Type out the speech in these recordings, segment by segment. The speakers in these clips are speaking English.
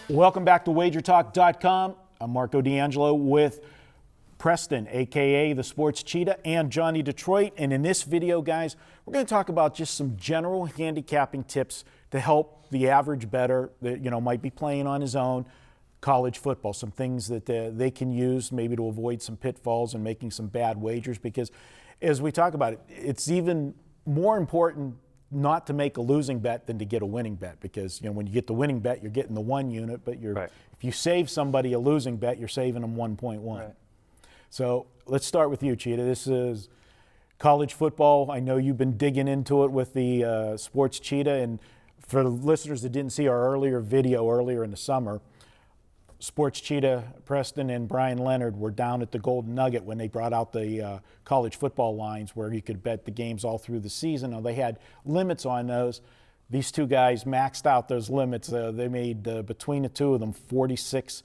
Welcome back to wagertalk.com. I'm Marco D'Angelo with Preston, aka the Sports Cheetah, and Johnny Detroit. And in this video, guys, we're going to talk about just some general handicapping tips to help the average bettor that might be playing on his own college football. Some things that they can use maybe to avoid some pitfalls and making some bad wagers. Because as we talk about it, it's even more important not to make a losing bet than to get a winning bet, because when you get the winning bet, you're getting the 1 unit, but if you save somebody a losing bet, you're saving them 1.1. Right. So let's start with you, Cheetah. This is college football. I know you've been digging into it with the Sports Cheetah, and for the listeners that didn't see our earlier video earlier in the summer, Sports Cheetah, Preston, and Brian Leonard were down at the Golden Nugget when they brought out the college football lines where you could bet the games all through the season. Now, they had limits on those. These two guys maxed out those limits. They made, between the two of them, 46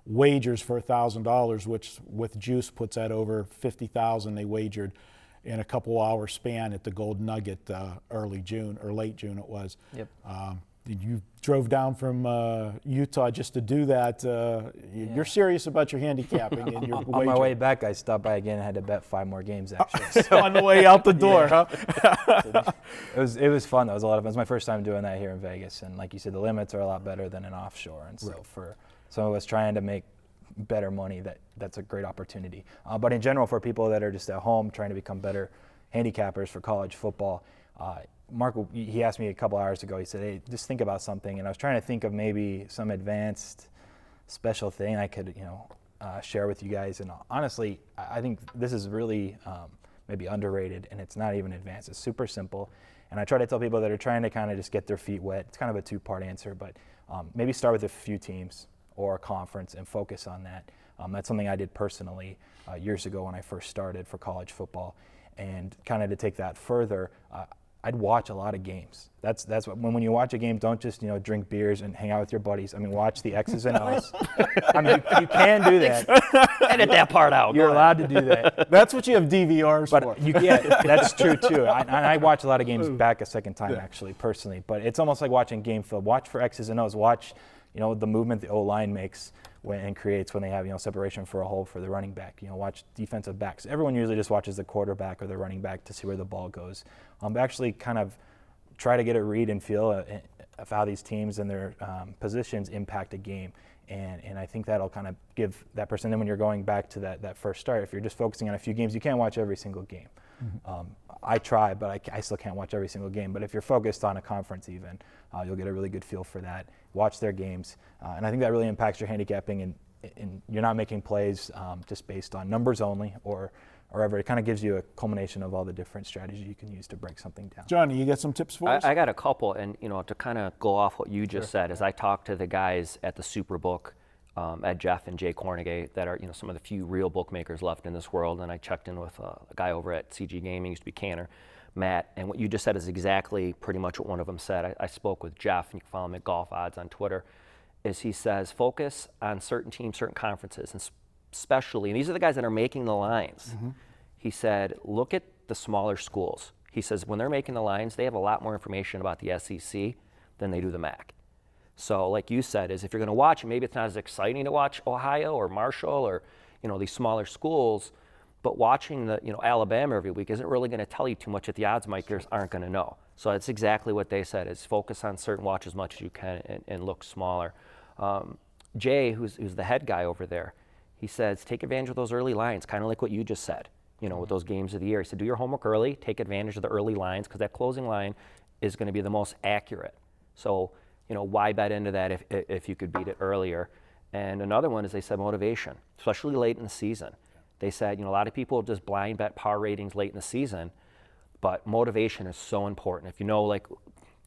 wagers for $1,000, which with juice puts that over 50,000 they wagered in a couple hour span at the Golden Nugget early June, or late June it was. Yep. You drove down from Utah just to do that. You're serious about your handicapping and your On my way back, I stopped by again and had to bet 5 more games, actually. So on the way out the door, huh? It was fun. That was a lot of fun. It was my first time doing that here in Vegas. And like you said, the limits are a lot better than in offshore. And so for some of us trying to make better money, that's a great opportunity. But in general, for people that are just at home trying to become better handicappers for college football, Marco, he asked me a couple hours ago, he said, hey, just think about something. And I was trying to think of maybe some advanced special thing I could, share with you guys. And honestly, I think this is really maybe underrated, and it's not even advanced. It's super simple. And I try to tell people that are trying to kind of just get their feet wet. It's kind of a 2-part answer, but maybe start with a few teams or a conference and focus on that. That's something I did personally years ago when I first started for college football. And kind of to take that further, I'd watch a lot of games. That's what, when you watch a game, don't just drink beers and hang out with your buddies. I mean, watch the X's and O's. I mean, you can do that. Edit that part out. You're allowed to do that. That's what you have DVRs for. Yeah, that's true too. I watch a lot of games back a second time actually, personally. But it's almost like watching game film. Watch for X's and O's. Watch, the movement the O-line makes and creates when they have separation for a hole for the running back. Watch defensive backs. Everyone usually just watches the quarterback or the running back to see where the ball goes. But actually kind of try to get a read and feel of how these teams and their positions impact a game. And I think that'll kind of give that person, then when you're going back to that first start, if you're just focusing on a few games, you can't watch every single game. Mm-hmm. I try, but I still can't watch every single game. But if you're focused on a conference even, you'll get a really good feel for that. Watch their games. And I think that really impacts your handicapping, and you're not making plays just based on numbers only or ever. It kind of gives you a culmination of all the different strategies you can use to break something down. Johnny, you got some tips for us? I got a couple, and to kind of go off what you just said, as I talked to the guys at the Superbook, at Jeff and Jay Cornegay, that are some of the few real bookmakers left in this world, and I checked in with a guy over at CG Gaming, used to be Canner, Matt, and what you just said is exactly pretty much what one of them said. I spoke with Jeff, and you can follow him at Golf Odds on Twitter, is he says focus on certain teams, certain conferences, and especially, and these are the guys that are making the lines. Mm-hmm. He said, look at the smaller schools. He says when they're making the lines, they have a lot more information about the SEC than they do the MAC. So like you said, is if you're going to watch, maybe it's not as exciting to watch Ohio or Marshall or these smaller schools, but watching the Alabama every week isn't really going to tell you too much that the odds makers aren't going to know. So that's exactly what they said, is focus on certain, watch as much as you can and look smaller. Jay, who's the head guy over there, he says take advantage of those early lines, kind of like what you just said, with those games of the year. He said do your homework early, take advantage of the early lines, because that closing line is going to be the most accurate. So why bet into that if you could beat it earlier? And another one is they said motivation, especially late in the season. They said, a lot of people just blind bet power ratings late in the season, but motivation is so important. If I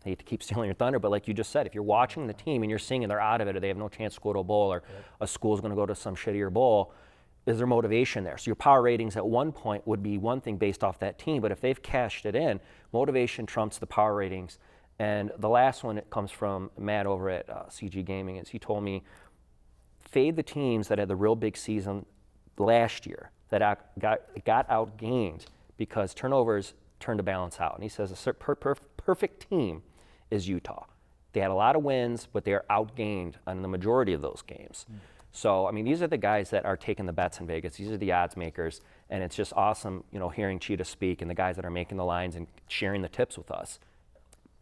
hate to keep stealing your thunder, but like you just said, if you're watching the team and you're seeing they're out of it, or they have no chance to go to a bowl, or a school's going to go to some shittier bowl, is there motivation there? So your power ratings at one point would be one thing based off that team, but if they've cashed it in, motivation trumps the power ratings. And the last one, it comes from Matt over at CG Gaming, is he told me, fade the teams that had the real big season last year, that got outgained because turnovers turned to balance out. And he says a perfect team is Utah. They had a lot of wins, but they are outgained on the majority of those games. So, I mean, these are the guys that are taking the bets in Vegas. These are the odds makers, and it's just awesome, you know, hearing Cheetah speak and the guys that are making the lines and sharing the tips with us.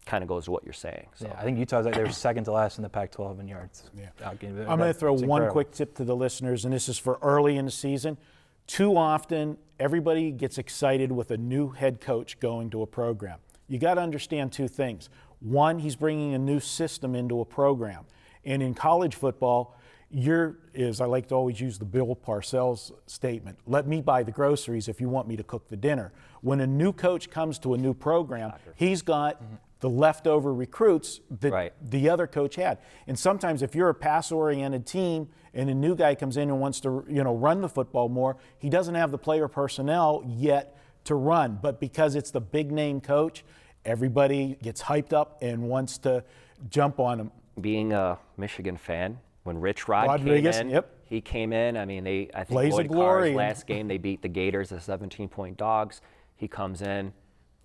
Kind of goes to what you're saying. So. Yeah, I think Utah's like they're second to last in the Pac-12 in yards. Yeah. Outgained. I'm going to throw It's one incredible. quick tip to the listeners, and this is for early in the season. Too often, everybody gets excited with a new head coach going to a program. You got to understand two things. One, he's bringing a new system into a program. And in college football, I like to always use the Bill Parcells statement, let me buy the groceries if you want me to cook the dinner. When a new coach comes to a new program, he's got the leftover recruits that the other coach had. And sometimes if you're a pass-oriented team and a new guy comes in and wants to, run the football more, he doesn't have the player personnel yet to run. But because it's the big-name coach, everybody gets hyped up and wants to jump on him. Being a Michigan fan, when Rich Rod came in, he came in. I mean, I think Blaze Lloyd of glory. Carr's last game, they beat the Gators as 17-point dogs. He comes in,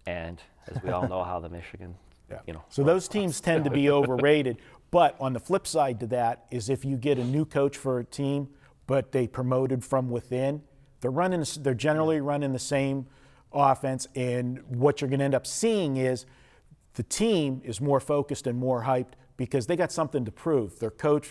and as we all know how the Michigan, So those teams tend to be overrated. But on the flip side to that is if you get a new coach for a team, but they promoted from within, they're generally running the same offense, and what you're going to end up seeing is the team is more focused and more hyped because they got something to prove. Their coach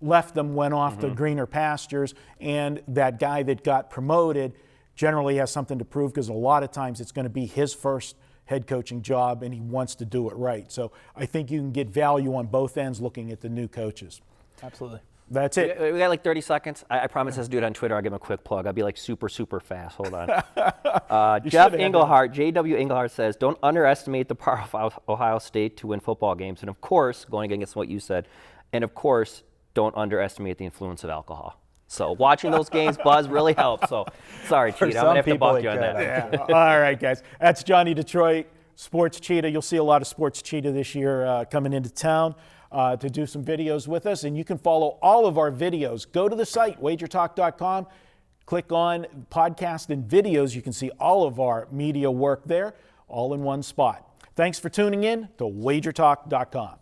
left them, went off to greener pastures, and that guy that got promoted generally has something to prove because a lot of times it's going to be his first head coaching job and he wants to do it right. So I think you can get value on both ends looking at the new coaches. Absolutely. That's it. We got like 30 seconds. I promise this dude on Twitter, I'll give him a quick plug. I'll be like super, super fast. Hold on. Jeff Englehart, J.W. Englehart says, don't underestimate the power of Ohio State to win football games. And of course, going against what you said, and of course, don't underestimate the influence of alcohol. So watching those games, Buzz, really helps. So sorry, Cheetah, I'm going to have to buck you on that. Yeah. All right, guys. That's Johnny Detroit, Sports Cheetah. You'll see a lot of Sports Cheetah this year coming into town to do some videos with us. And you can follow all of our videos. Go to the site, wagertalk.com. Click on podcast and videos. You can see all of our media work there, all in one spot. Thanks for tuning in to wagertalk.com.